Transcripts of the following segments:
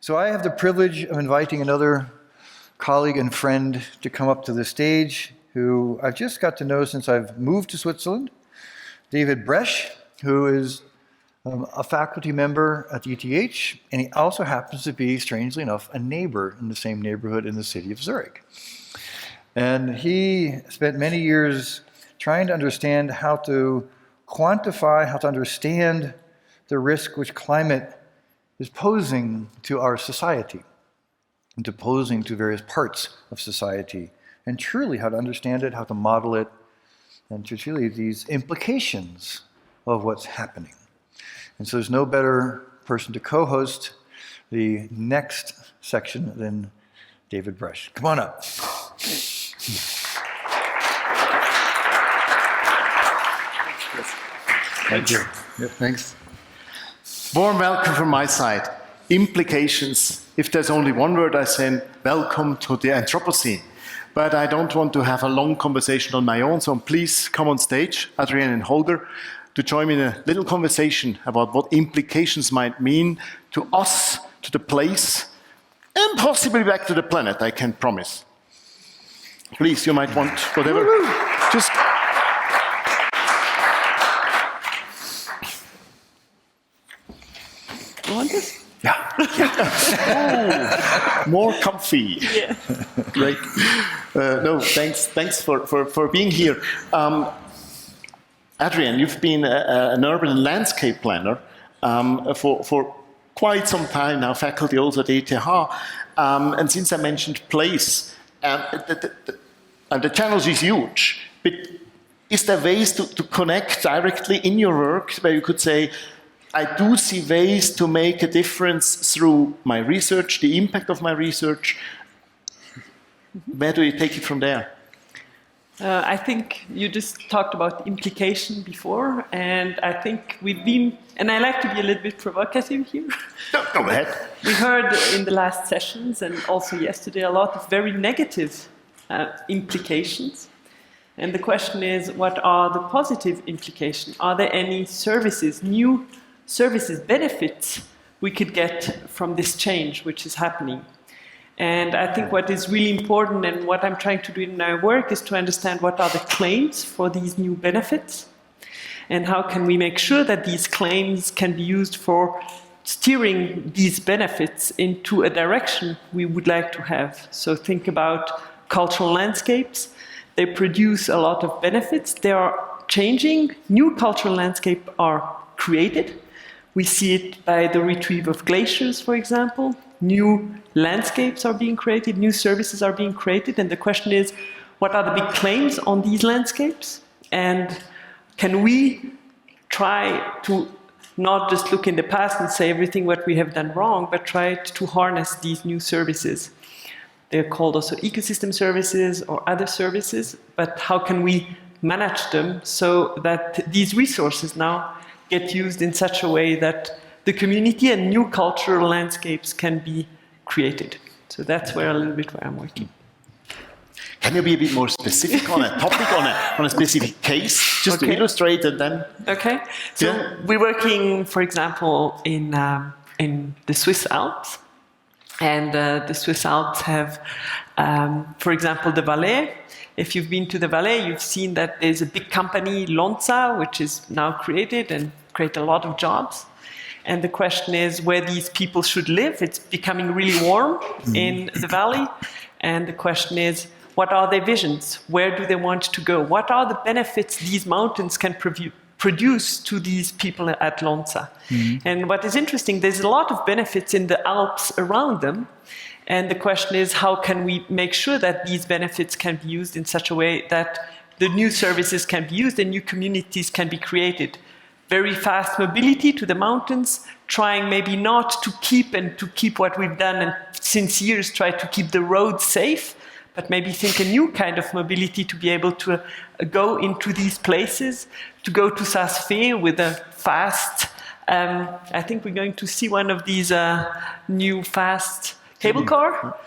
So I have the privilege of inviting another colleague and friend to come up to the stage, who I've just got to know since I've moved to Switzerland, David Bresch, who is a faculty member at the ETH, and he also happens to be, strangely enough, a neighbor in the same neighborhood in the city of Zurich. And he spent many years trying to understand how to quantify, how to understand the risk which climate is posing to our society, and to posing to various parts of society, and truly how to understand it, how to model it, and to truly these implications of what's happening. And so there's no better person to co-host the next section than David Bresch. Come on up. Thank you. Yep, thanks. Warm welcome from my side. Implications. If there's only one word, I say welcome to the Anthropocene. But I don't want to have a long conversation on my own, so please come on stage, Adrienne and Holger, to join me in a little conversation about what implications might mean to us, to the place, and possibly back to the planet, I can promise. Please, you might want whatever. Just. You want this? Yeah. Oh, more comfy. Yeah. Great. No, thanks for being here. Adrienne, you've been an urban and landscape planner for quite some time now, faculty also at ETH. And since I mentioned place, the challenge is huge. But is there ways to connect directly in your work where you could say, I do see ways to make a difference through my research, the impact of my research? Where do you take it from there? I think you just talked about implication before, and I think we've been, and I like to be a little bit provocative here. Go ahead. We heard in the last sessions and also yesterday a lot of very negative implications. And the question is, what are the positive implications? Are there any services, new services, benefits we could get from this change which is happening? And I think what is really important and what I'm trying to do in my work is to understand what are the claims for these new benefits and how can we make sure that these claims can be used for steering these benefits into a direction we would like to have. So think about cultural landscapes. They produce a lot of benefits. They are changing. New cultural landscapes are created. We see it by the retrieve of glaciers, for example. New landscapes are being created, new services are being created, and the question is, what are the big claims on these landscapes? And can we try to not just look in the past and say everything what we have done wrong, but try to harness these new services? They're called also ecosystem services or other services, but how can we manage them so that these resources now get used in such a way that the community and new cultural landscapes can be created. So that's where a little bit where I'm working. Can you be a bit more specific on a topic, on a specific case, just to illustrate and then? Okay. So we're working, for example, in the Swiss Alps. And the Swiss Alps have, for example, the Valais. If you've been to the Valais, you've seen that there's a big company, Lonza, which is now created and create a lot of jobs. And the question is where these people should live. It's becoming really warm in the valley. And the question is, what are their visions? Where do they want to go? What are the benefits these mountains can produce to these people at Lonza? And what is interesting, there's a lot of benefits in the Alps around them. And the question is, how can we make sure that these benefits can be used in such a way that the new services can be used and new communities can be created? Very fast mobility to the mountains, trying maybe not to keep what we've done and since years try to keep the roads safe, but maybe think a new kind of mobility to be able to go into these places, to go to Saas-Fee with a fast, I think we're going to see one of these new fast cable car.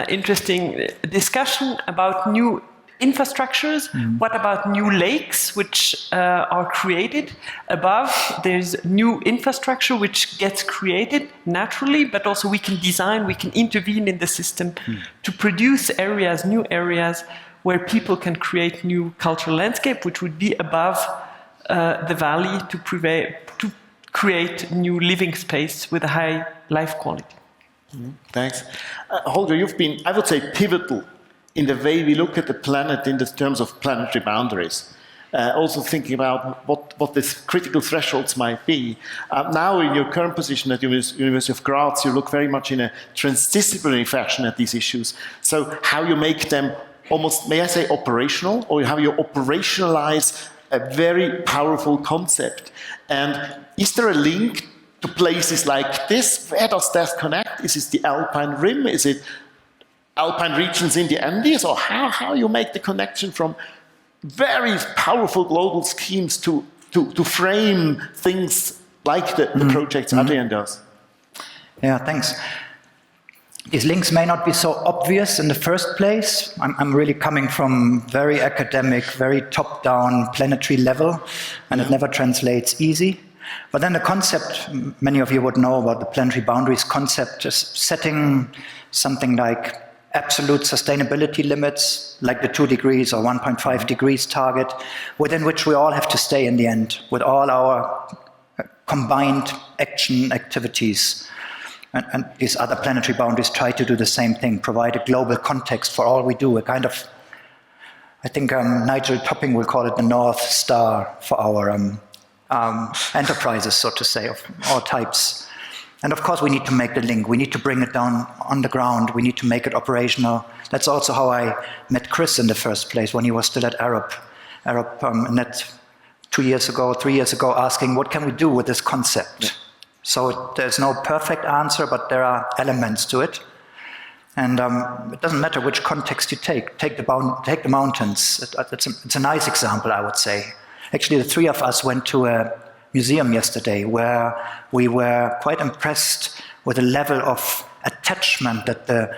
Interesting discussion about new infrastructures? What about new lakes which are created? Above, there's new infrastructure which gets created naturally, but also we can design, we can intervene in the system to produce areas, new areas, where people can create new cultural landscape, which would be above the valley to create new living space with a high life quality. Thanks. Holger, you've been, I would say, pivotal in the way we look at the planet in the terms of planetary boundaries. Also thinking about what the critical thresholds might be. Now, in your current position at the University of Graz, you look very much in a transdisciplinary fashion at these issues. So how you make them almost, may I say, operational, or how you operationalize a very powerful concept. And is there a link to places like this? Where does that connect? Is it the Alpine Rim? Is it Alpine regions in the Andes? Or how you make the connection from very powerful global schemes to frame things like the projects Adrienne does? Yeah, thanks. These links may not be so obvious in the first place. I'm really coming from very academic, very top-down planetary level, and it never translates easy. But then the concept, many of you would know about the planetary boundaries concept, just setting something like absolute sustainability limits, like the 2 degrees or 1.5 degrees target, within which we all have to stay in the end, with all our combined action activities. And these other planetary boundaries try to do the same thing, provide a global context for all we do, a kind of, I think Nigel Topping will call it the North Star for our enterprises, so to say, of all types. And of course we need to make the link, we need to bring it down on the ground, we need to make it operational. That's also how I met Chris in the first place, when he was still at Arab Net 3 years ago, asking what can we do with this concept? Yeah. So there's no perfect answer, but there are elements to it. And it doesn't matter which context you take. Take the mountains. It's a nice example, I would say. Actually, the three of us went to a museum yesterday where we were quite impressed with the level of attachment that the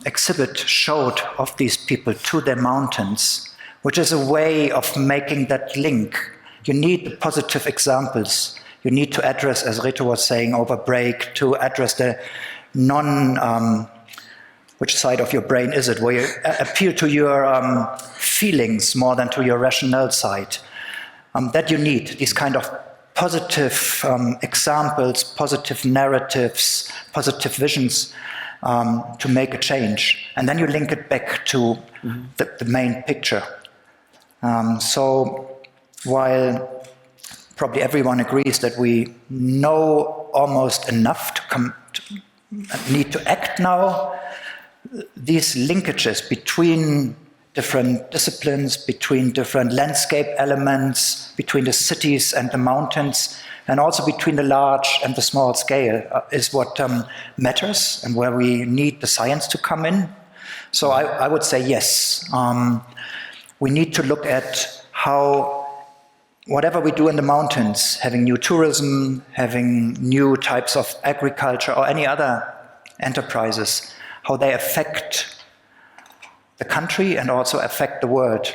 exhibit showed of these people to their mountains, which is a way of making that link. You need the positive examples. You need to address, as Reto was saying over break, to address the which side of your brain is it, where you appeal to your feelings more than to your rational side. That you need, these kind of positive examples, positive narratives, positive visions to make a change. And then you link it back to the main picture. So while probably everyone agrees that we know almost enough to need to act now, these linkages between different disciplines, between different landscape elements, between the cities and the mountains, and also between the large and the small scale is what matters and where we need the science to come in. So I would say yes. We need to look at how whatever we do in the mountains, having new tourism, having new types of agriculture or any other enterprises, how they affect the country and also affect the world.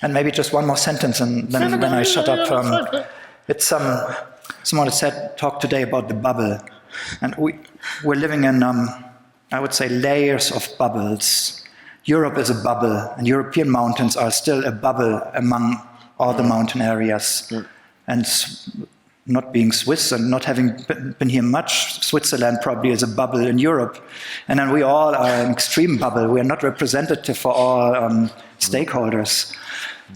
And maybe just one more sentence and then I shut up. It's someone talked today about the bubble. And we're living in, I would say, layers of bubbles. Europe is a bubble, and European mountains are still a bubble among all the mountain areas. And not being Swiss and not having been here much, Switzerland probably is a bubble in Europe. And then we all are an extreme bubble. We are not representative for all stakeholders.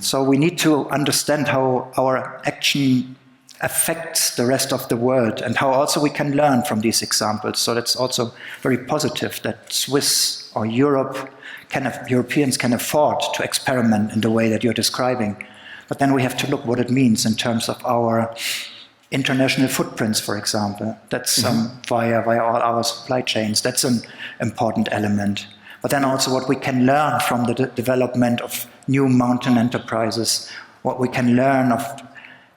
So we need to understand how our action affects the rest of the world and how also we can learn from these examples. So that's also very positive that Swiss or Europeans can afford to experiment in the way that you're describing. But then we have to look what it means in terms of our international footprints, for example. That's via all our supply chains. That's an important element. But then also what we can learn from the development of new mountain enterprises, what we can learn of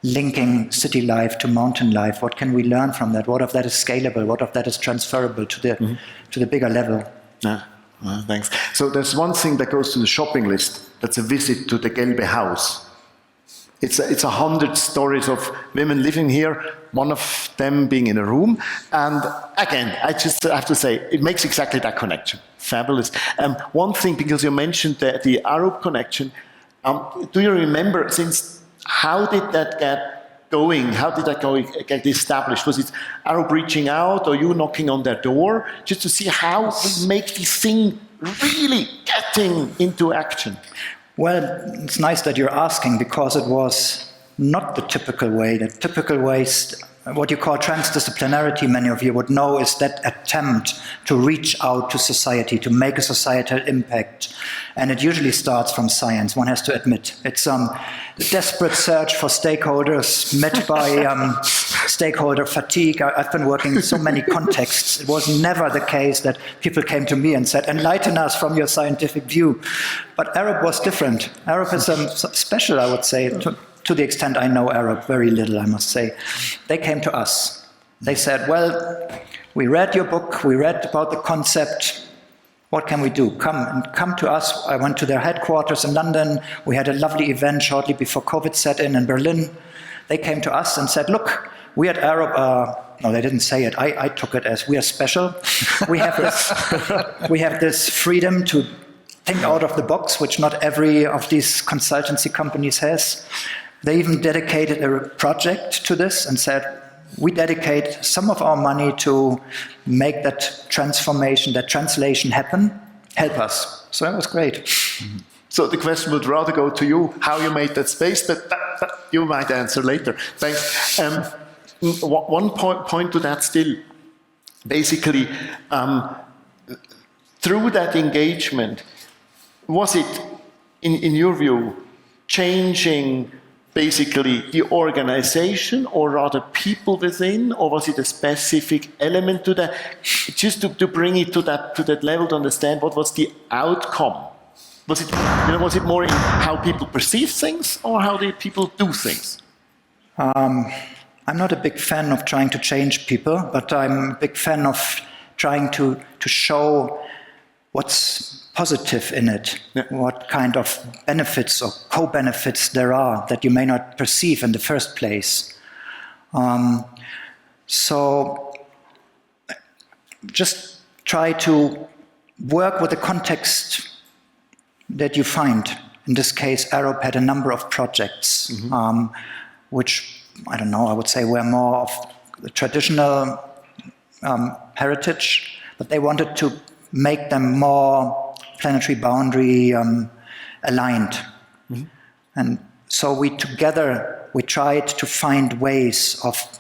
linking city life to mountain life. What can we learn from that? What of that is scalable? What of that is transferable to the bigger level? Yeah. Thanks. So there's one thing that goes to the shopping list. That's a visit to the Gelbe House. It's 100 stories of women living here, one of them being in a room. And again, I just have to say, it makes exactly that connection. Fabulous. One thing, because you mentioned the Arab connection, do you remember how did that get going? How did that get established? Was it Arab reaching out or you knocking on their door? Just to see how we make this thing really getting into action. Well, it's nice that you're asking, because it was not the typical way. The typical way, what you call transdisciplinarity, many of you would know, is that attempt to reach out to society, to make a societal impact. And it usually starts from science, one has to admit. It's a desperate search for stakeholders met by stakeholder fatigue. I've been working in so many contexts. It was never the case that people came to me and said, enlighten us from your scientific view. But Arab was different. Arab is special, I would say, to the extent I know Arab, very little, I must say. They came to us. They said, well, we read your book, we read about the concept. What can we do? Come to us. I went to their headquarters in London. We had a lovely event shortly before COVID set in Berlin. They came to us and said, look, we at Arab no, they didn't say it. I took it as we are special. We have this freedom to think out of the box, which not every of these consultancy companies has. They even dedicated a project to this and said, we dedicate some of our money to make that transformation, that translation happen. Help us. So that was great. Mm-hmm. So the question would rather go to you, how you made that space, but that you might answer later. Thanks. One point to that still. Basically, through that engagement, was it, in your view, changing basically the organization, or rather people within, or was it a specific element to that? Just to bring it to that level to understand what was the outcome. Was it more in how people perceive things, or how people do things? I'm not a big fan of trying to change people, but I'm a big fan of trying to show what's positive in it, what kind of benefits or co-benefits there are that you may not perceive in the first place. So just try to work with the context that you find. In this case, Arab had a number of projects, which, I don't know, I would say were more of the traditional heritage, but they wanted to make them more planetary boundary aligned. Mm-hmm. And so we tried to find ways of,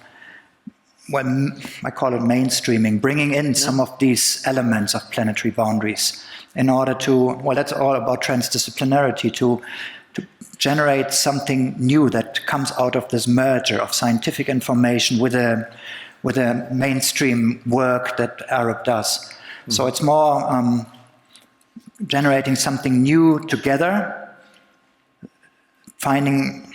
well, I call it mainstreaming, bringing in some of these elements of planetary boundaries in order to, well, that's all about transdisciplinarity, to generate something new that comes out of this merger of scientific information with a mainstream work that Arab does. Mm-hmm. So it's more generating something new together, finding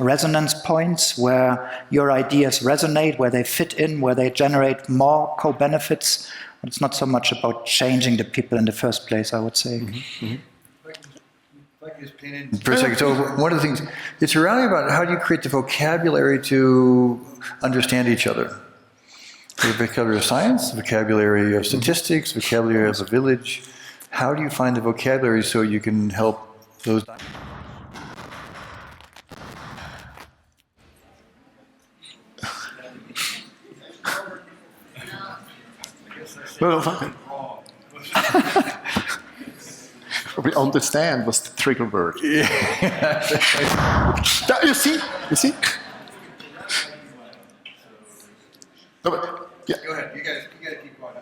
resonance points where your ideas resonate, where they fit in, where they generate more co-benefits. It's not so much about changing the people in the first place, I would say. Mm-hmm. Mm-hmm. If I could just paint in for a second. So one of the things, it's really about how do you create the vocabulary to understand each other. The vocabulary of science, the vocabulary of statistics, vocabulary of the village. How do you find the vocabulary so you can help those? We understand was the trigger word. Yeah. You see? No, but, yeah. Go ahead. You guys keep going.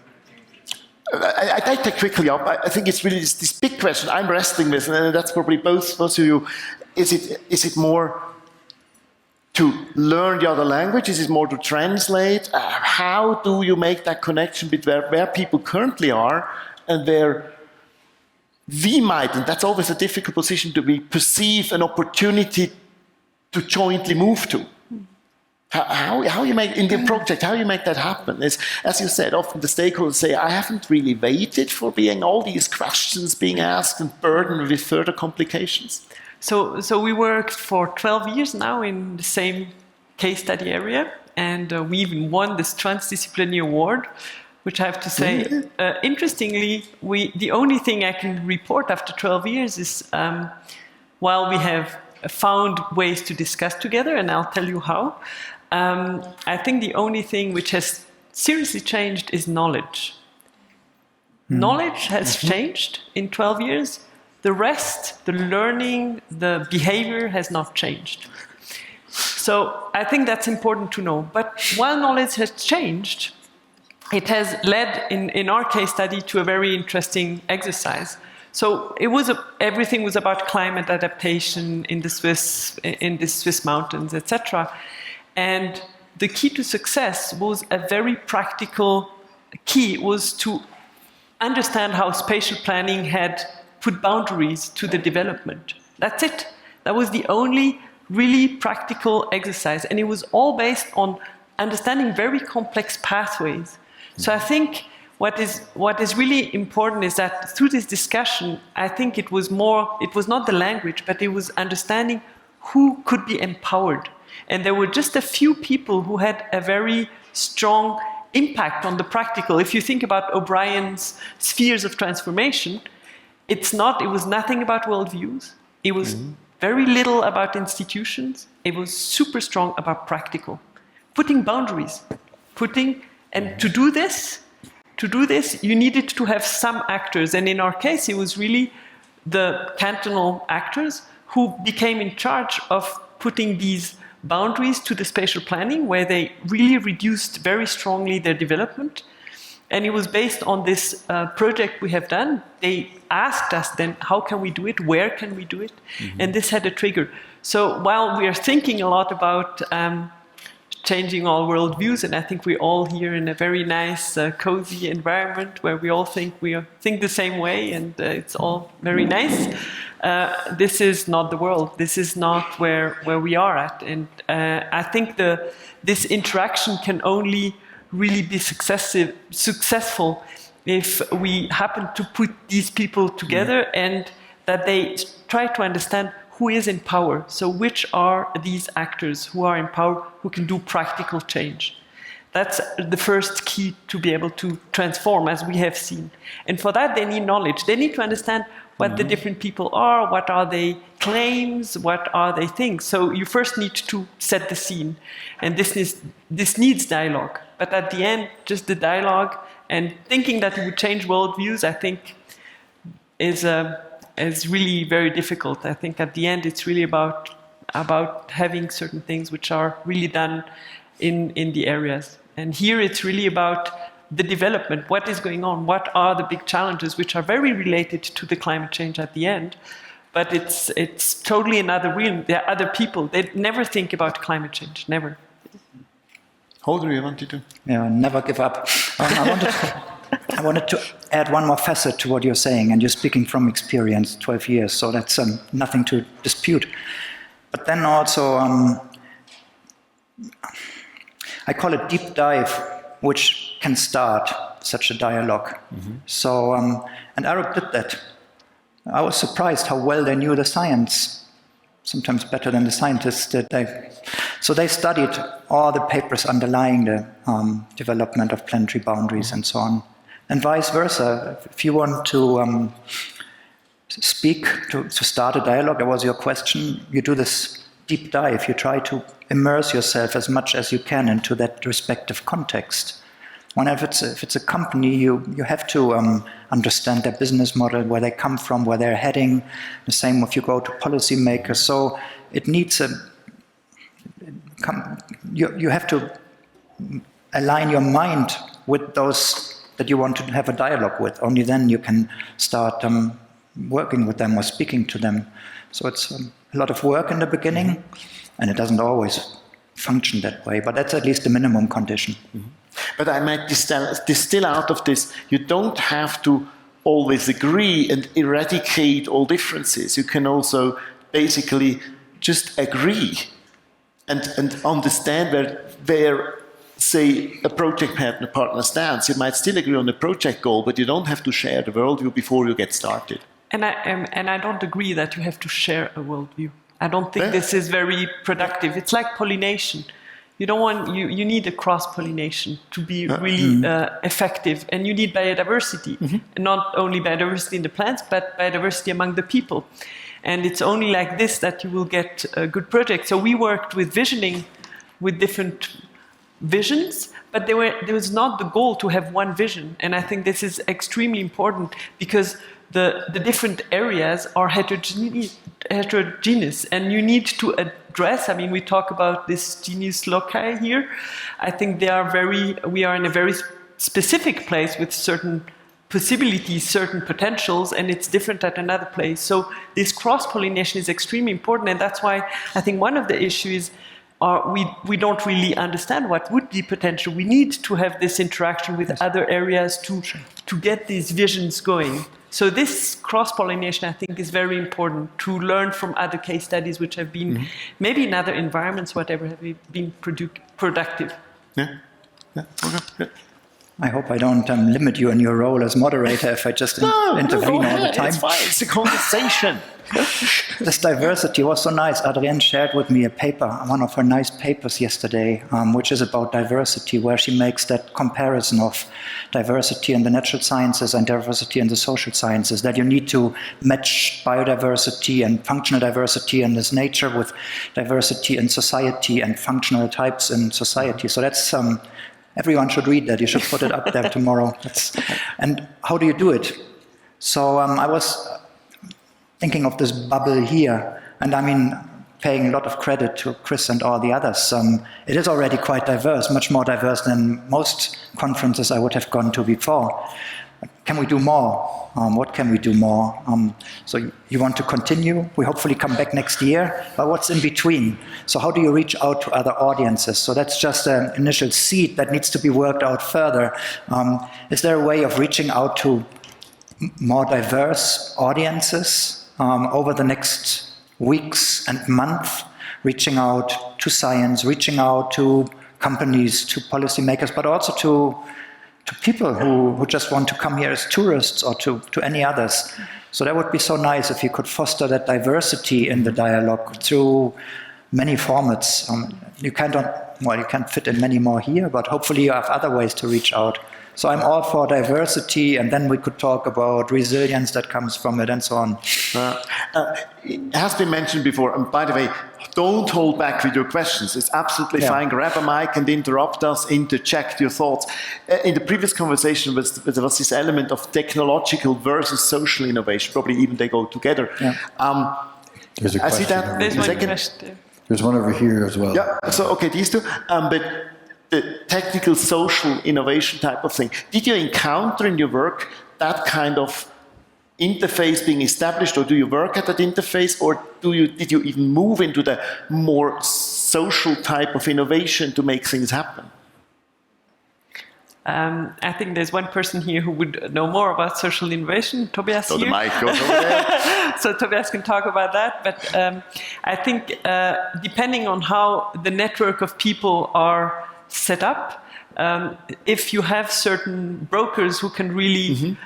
I take quickly up. I think it's really this big question I'm wrestling with, and that's probably both of you. Is it more to learn the other language? Is it more to translate? How do you make that connection between where people currently are and where we might, and that's always a difficult position to be, perceive an opportunity to jointly move to? How you make in the project? How you make that happen? Is, as you said, often the stakeholders say, "I haven't really waited for being all these questions being asked and burdened with further complications." So we worked for 12 years now in the same case study area, and we even won this transdisciplinary award, which I have to say, interestingly, the only thing I can report after 12 years is while we have found ways to discuss together, and I'll tell you how, I think the only thing which has seriously changed is knowledge. Knowledge has changed in 12 years. The rest, the learning, the behavior has not changed. So I think that's important to know. But while knowledge has changed, it has led, in our case study, to a very interesting exercise. So everything was about climate adaptation in the Swiss mountains, etc. And the key to success was a very practical key, was to understand how spatial planning had put boundaries to the development. That's it. That was the only really practical exercise. And it was all based on understanding very complex pathways. So I think what is really important is that through this discussion, I think it was not the language, but it was understanding who could be empowered. And there were just a few people who had a very strong impact on the practical. If you think about O'Brien's spheres of transformation, it was nothing about worldviews. It was very little about institutions. It was super strong about practical. Putting boundaries. And to do this, you needed to have some actors. And in our case, it was really the cantonal actors who became in charge of putting these boundaries to the spatial planning, where they really reduced very strongly their development. And it was based on this project we have done. They asked us then, how can we do it? Where can we do it? And this had a trigger. So while we are thinking a lot about changing all worldviews, and I think we're all here in a very nice, cozy environment where we all think the same way, and it's all very nice. This is not the world. This is not where we are at. And I think this interaction can only really be successful if we happen to put these people together and that they try to understand who is in power. So which are these actors who are in power, who can do practical change? That's the first key to be able to transform, as we have seen. And for that, they need knowledge. They need to understand what the different people are, what are they claims, what are they things. So you first need to set the scene. And this needs dialogue. But at the end, just the dialogue and thinking that it would change worldviews, I think, is really very difficult. I think at the end, it's really about having certain things which are really done in the areas. And here it's really about the development, what is going on, what are the big challenges which are very related to the climate change at the end. But it's totally another realm. There are other people. They never think about climate change, never. Holger, you wanted to? Yeah, never give up. I wanted to add one more facet to what you're saying, and you're speaking from experience, 12 years, so that's nothing to dispute. But then also, I call it deep dive, which can start such a dialogue. So, and Arab did that. I was surprised how well they knew the science, sometimes better than the scientists did. So they studied all the papers underlying the development of planetary boundaries and so on. And vice versa. If you want to speak, to start a dialogue, that was your question, you do this deep dive. You try to immerse yourself as much as you can into that respective context. When if it's a company, you have to understand their business model, where they come from, where they're heading. The same if you go to policymakers. So it needs you have to align your mind with those that you want to have a dialogue with. Only then you can start working with them or speaking to them. So it's a lot of work in the beginning, and it doesn't always function that way, but that's at least the minimum condition. But I might distill out of this, you don't have to always agree and eradicate all differences. You can also basically just agree and understand where say a project partner stands. You might still agree on the project goal, but you don't have to share the worldview before you get started. And I don't agree that you have to share a worldview. I don't think this is very productive. It's like pollination. You don't want you need a cross-pollination to be really effective, and you need biodiversity, and not only biodiversity in the plants, but biodiversity among the people. And it's only like this that you will get a good project. So we worked with visioning, with different visions, but there was not the goal to have one vision. And I think this is extremely important because the different areas are heterogeneous, and you need to address, I mean, we talk about this genius loci here. I think we are in a very specific place with certain possibilities, certain potentials, and it's different at another place. So this cross-pollination is extremely important, and that's why I think one of the issues we don't really understand what would be potential. We need to have this interaction with other areas to get these visions going. So this cross-pollination, I think, is very important to learn from other case studies which have been, maybe in other environments, whatever, have been productive. Yeah. Okay. Good. I hope I don't limit you in your role as moderator if I just intervene all the time. It's fine. It's a conversation. This diversity was so nice. Adrienne shared with me a paper, one of her nice papers yesterday, which is about diversity, where she makes that comparison of diversity in the natural sciences and diversity in the social sciences, that you need to match biodiversity and functional diversity in this nature with diversity in society and functional types in society. So that's everyone should read that. You should put it up there tomorrow. And how do you do it? So I was thinking of this bubble here, and I mean, paying a lot of credit to Chris and all the others. It is already quite diverse, much more diverse than most conferences I would have gone to before. Can we do more? What can we do more? So you want to continue? We hopefully come back next year, but what's in between? So how do you reach out to other audiences? So that's just an initial seed that needs to be worked out further. Is there a way of reaching out to more diverse audiences over the next weeks and months, reaching out to science, reaching out to companies, to policymakers, but also to people who just want to come here as tourists or to any others. So that would be so nice if you could foster that diversity in the dialogue through many formats. You can't fit in many more here, but hopefully you have other ways to reach out. So I'm all for diversity, and then we could talk about resilience that comes from it and so on. It has been mentioned before, and by the way, don't hold back with your questions. It's absolutely fine. Grab a mic and interrupt us, interject your thoughts. In the previous conversation, there was this element of technological versus social innovation. Probably even they go together. Yeah. There's a question. I see that. There's one question. There's one over here as well. Yeah, so okay, these two. But the technical social innovation type of thing, did you encounter in your work that kind of interface being established, or do you work at that interface, or did you even move into the more social type of innovation to make things happen? I think there's one person here who would know more about social innovation, Tobias So here. the mic goes over there. So Tobias can talk about that, but I think depending on how the network of people are set up, if you have certain brokers who can really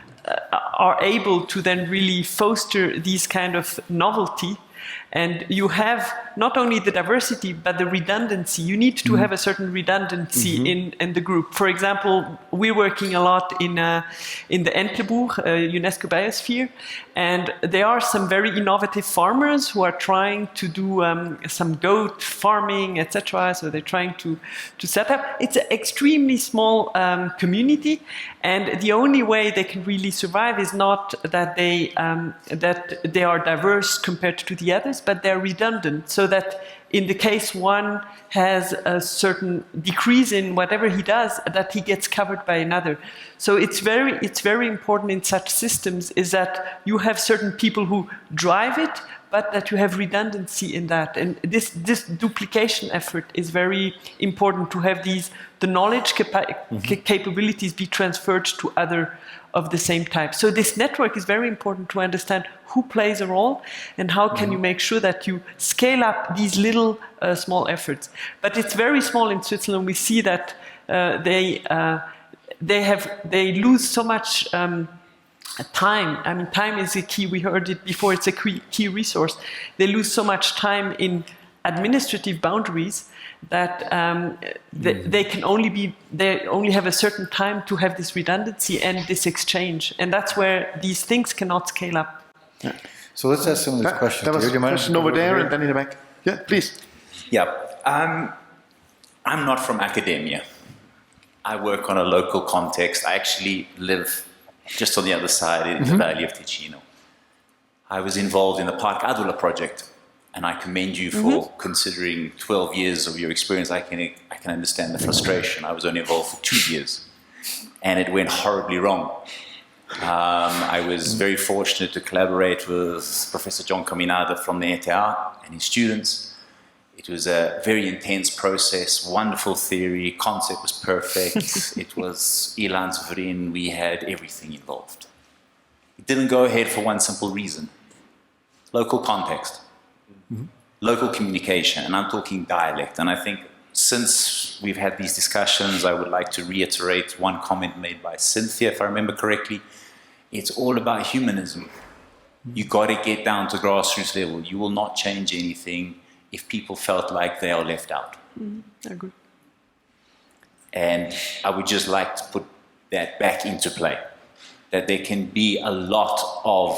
are able to then really foster these kind of novelty, and you have not only the diversity but the redundancy. You need to have a certain redundancy in the group. For example, we're working a lot in the Entlebuch, UNESCO biosphere, and there are some very innovative farmers who are trying to do some goat farming, etc. So they're trying to set up. It's an extremely small community, and the only way they can really survive is not that they are diverse compared to the others, but they're redundant, so that in the case one has a certain decrease in whatever he does, that he gets covered by another. So it's very important in such systems is that you have certain people who drive it, but that you have redundancy in that. And this duplication effort is very important, to have the knowledge capabilities be transferred to other of the same type. So this network is very important to understand who plays a role and how can you make sure that you scale up these little small efforts. But it's very small in Switzerland. We see that they lose so much time. I mean, time is a key. We heard it before. It's a key resource. They lose so much time in administrative boundaries that they only have a certain time to have this redundancy and this exchange, and that's where these things cannot scale up. Yeah. So let's ask some of these questions. There was here. a question over there and then in the back. Yeah, please. Yeah, I'm not from academia. I work on a local context. I actually live just on the other side in the Valley of Ticino. I was involved in the Park Adula project, and I commend you for considering 12 years of your experience. I can understand the frustration. I was only involved for 2 years, and it went horribly wrong. I was very fortunate to collaborate with Professor John Caminada from the ETH and his students. It was a very intense process, wonderful theory, concept was perfect. It was Ilan's Vrin, we had everything involved. It didn't go ahead for one simple reason. Local context, local communication, and I'm talking dialect. And I think since we've had these discussions, I would like to reiterate one comment made by Cynthia, if I remember correctly. It's all about humanism. You got to get down to grassroots level. You will not change anything if people felt like they are left out. I agree. And I would just like to put that back into play, that there can be a lot of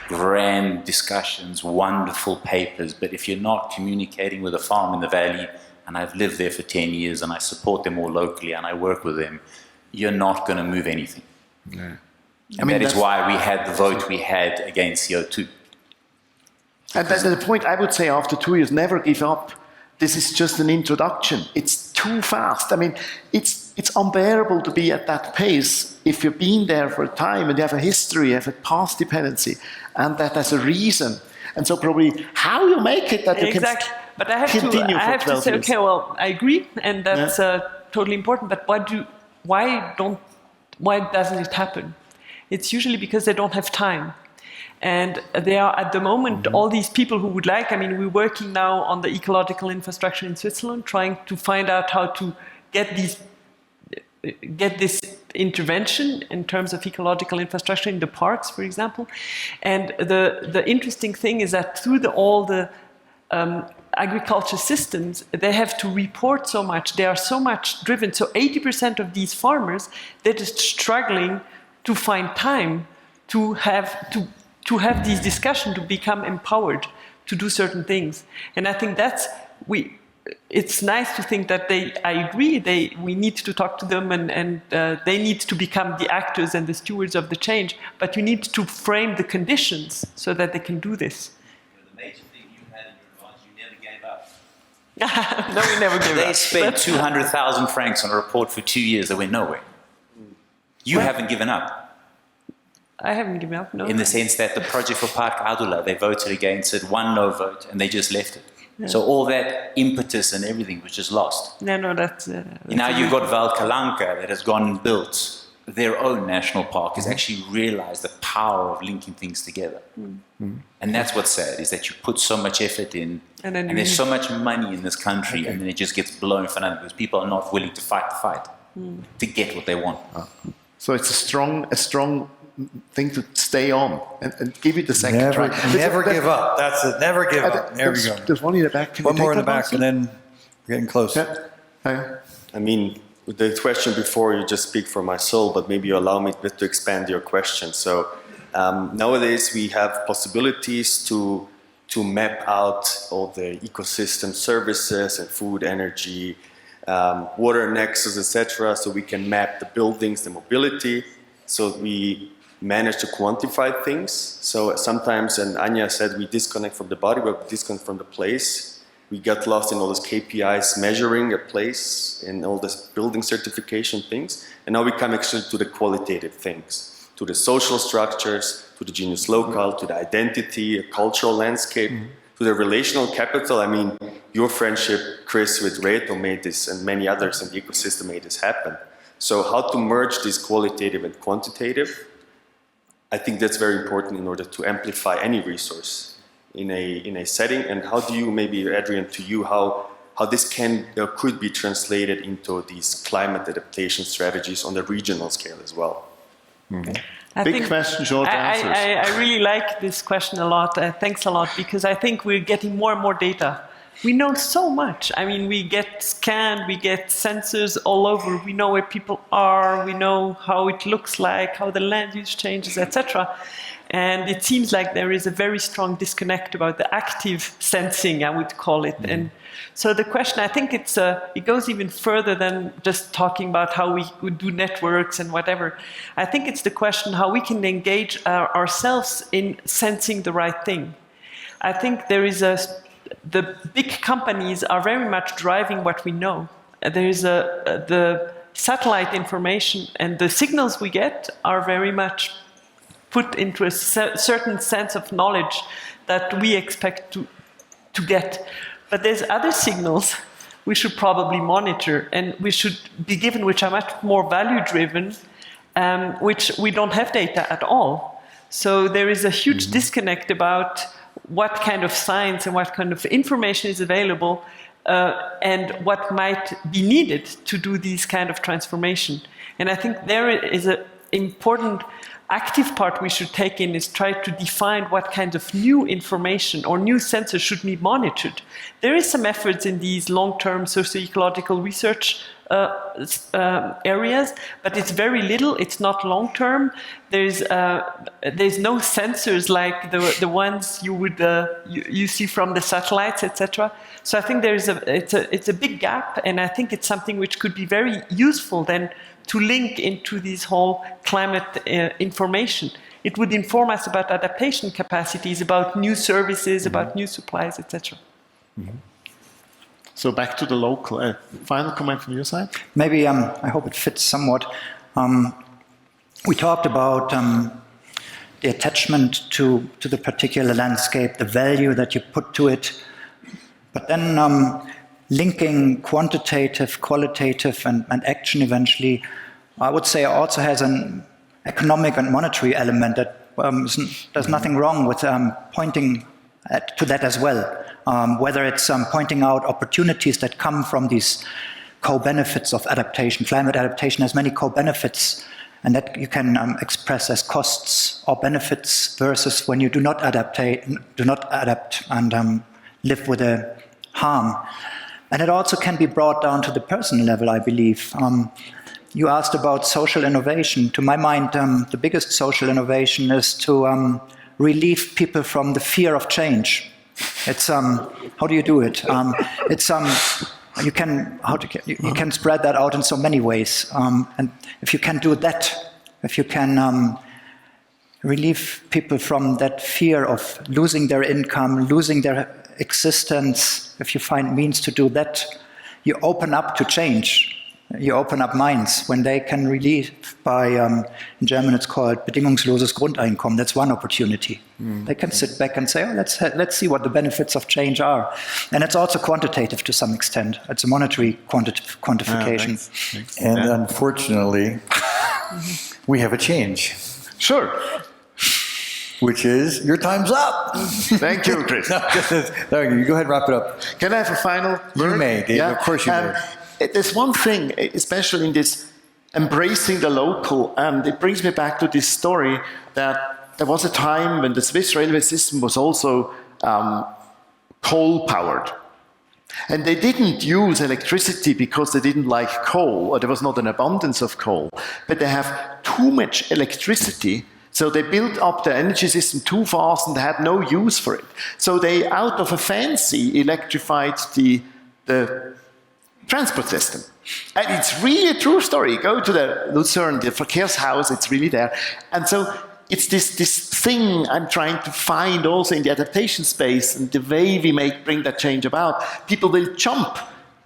grand discussions, wonderful papers, but if you're not communicating with a farm in the valley, and I've lived there for 10 years and I support them all locally and I work with them, you're not going to move anything. Yeah. And that is why we had the vote we had against CO2. And that's the point I would say after 2 years, never give up. This is just an introduction. It's too fast. I mean, it's unbearable to be at that pace if you've been there for a time and you have a history, you have a past dependency, and that has a reason. And so probably how you make it that you Exactly. But I have to say, okay, well, I agree, and that's totally important. But why doesn't it happen? It's usually because they don't have time. And there are, at the moment, all these people who would like, I mean, we're working now on the ecological infrastructure in Switzerland, trying to find out how to get this intervention in terms of ecological infrastructure in the parks, for example. And the interesting thing is that through all the agriculture systems, they have to report so much, they are so much driven. So 80% of these farmers, they're just struggling to find time to have these discussions, to become empowered to do certain things. And I think it's nice to think that I agree, we need to talk to them and they need to become the actors and the stewards of the change, but you need to frame the conditions so that they can do this. The major thing you had in your advance, you never gave up. No, we never gave up. They spent 200,000 francs on a report for 2 years that went nowhere. You haven't given up. I haven't given up, no. In the sense that the project for Park Adula, they voted against it, one no vote, and they just left it. Yeah. So all that impetus and everything was just lost. No, that's now you've got Val Calanca that has gone and built their own national park, has actually realized the power of linking things together. And that's what's sad, is that you put so much effort in, and there's so much money in this country, and then it just gets blown for nothing because people are not willing to fight the fight to get what they want. So it's a strong thing to stay on and give it a second try. Never give up. That's it. Never give up. There we go. There's one in the back. Can one you more take in the that back, and then we're getting close. I mean, the question before, you just speak for my soul, but maybe you allow me to expand your question. So nowadays we have possibilities to map out all the ecosystem services and food, energy, water nexus, etc. So we can map the buildings, the mobility. So we manage to quantify things. So sometimes, and Anya said, we disconnect from the body, but we disconnect from the place. We get lost in all those KPIs, measuring a place, and all this building certification things. And now we come actually to the qualitative things. to the social structures, to the genius local, to the identity, a cultural landscape, to the relational capital. I mean, your friendship, Chris, with Reto made this, and many others in the ecosystem made this happen. So how to merge this qualitative and quantitative, I think that's very important in order to amplify any resource in a setting. And how do you, maybe Adrienne, to you, how this can could be translated into these climate adaptation strategies on the regional scale as well? Big question, short answers. I really like this question a lot. Thanks a lot, because I think we're getting more and more data. We know so much. I mean, we get scanned, we get sensors all over. We know where people are, we know how it looks like, how the land use changes, etc. And it seems like there is a very strong disconnect about the active sensing, I would call it. And so the question, I think it goes even further than just talking about how we would do networks and whatever. I think it's the question how we can engage ourselves in sensing the right thing. I think the big companies are very much driving what we know. There is the satellite information and the signals we get are very much put into a certain sense of knowledge that we expect to get. But there's other signals we should probably monitor and we should be given, which are much more value-driven, which we don't have data at all. So there is a huge disconnect about what kind of science and what kind of information is available and what might be needed to do these kind of transformation. And I think there is an important active part we should take in is try to define what kind of new information or new sensors should be monitored. There is some efforts in these long-term socio-ecological research areas, but it's very little, it's not long-term. There's no sensors like the ones you would you see from the satellites, etc. So I think it's a big gap, and I think it's something which could be very useful then to link into this whole climate information. It would inform us about adaptation capacities, about new services, about new supplies, etc. So back to the local. Final comment from your side? Maybe, I hope it fits somewhat. We talked about the attachment to the particular landscape, the value that you put to it, but then linking quantitative, qualitative, and action eventually, I would say also has an economic and monetary element that there's nothing wrong with pointing to that as well. Whether it's pointing out opportunities that come from these co-benefits of adaptation. Climate adaptation has many co-benefits, and that you can express as costs or benefits versus when you do not adapt and live with a harm. And it also can be brought down to the personal level, I believe. You asked about social innovation. To my mind, the biggest social innovation is to relieve people from the fear of change. It's how do you do it? You can spread that out in so many ways. And if you can do that, if you can relieve people from that fear of losing their income, losing their existence, if you find means to do that, you open up to change. You open up minds when they can relieve by, in German it's called bedingungsloses Grundeinkommen. That's one opportunity. They can sit back and say, oh, let's see what the benefits of change are. And it's also quantitative to some extent. It's a monetary quantification. Thanks. And unfortunately, we have a change, Sure. which is your time's up. Thank you, Chris. Thank you. Go ahead and wrap it up. Can I have a final You word? may, Dave. Of course you may. There's one thing, especially in this embracing the local, and it brings me back to this story that there was a time when the Swiss railway system was also coal-powered. And they didn't use electricity because they didn't like coal, or there was not an abundance of coal, but they have too much electricity. So they built up the energy system too fast and they had no use for it. So they, out of a fancy, electrified the transport system. And it's really a true story. Go to the Lucerne, the Verkehrshaus, it's really there. And so it's this thing I'm trying to find also in the adaptation space and the way we bring that change about. People will jump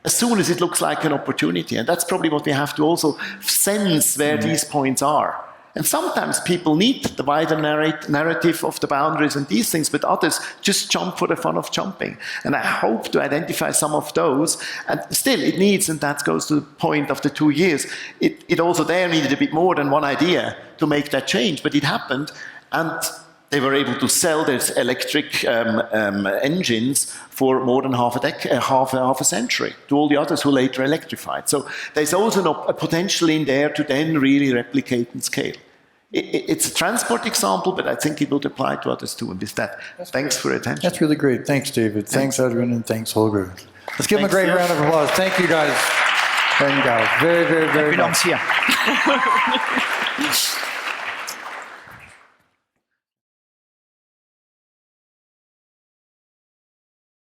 as soon as it looks like an opportunity. And that's probably what we have to also sense where these points are. And sometimes people need the wider narrative of the boundaries and these things, but others just jump for the fun of jumping. And I hope to identify some of those. And still, it needs, and that goes to the point of the 2 years, it also there needed a bit more than one idea to make that change, but it happened. And they were able to sell their electric engines for more than half a century to all the others who later electrified. So there's also a potential in there to then really replicate and scale. It's a transport example, but I think it would apply to others too. And with that, thanks for your attention. That's really great. Thanks, David. Thanks, Adrienne, and thanks, Holger. Let's give them a great round of applause. Thank you, guys. Thank you, guys. Very, very, very much. Here.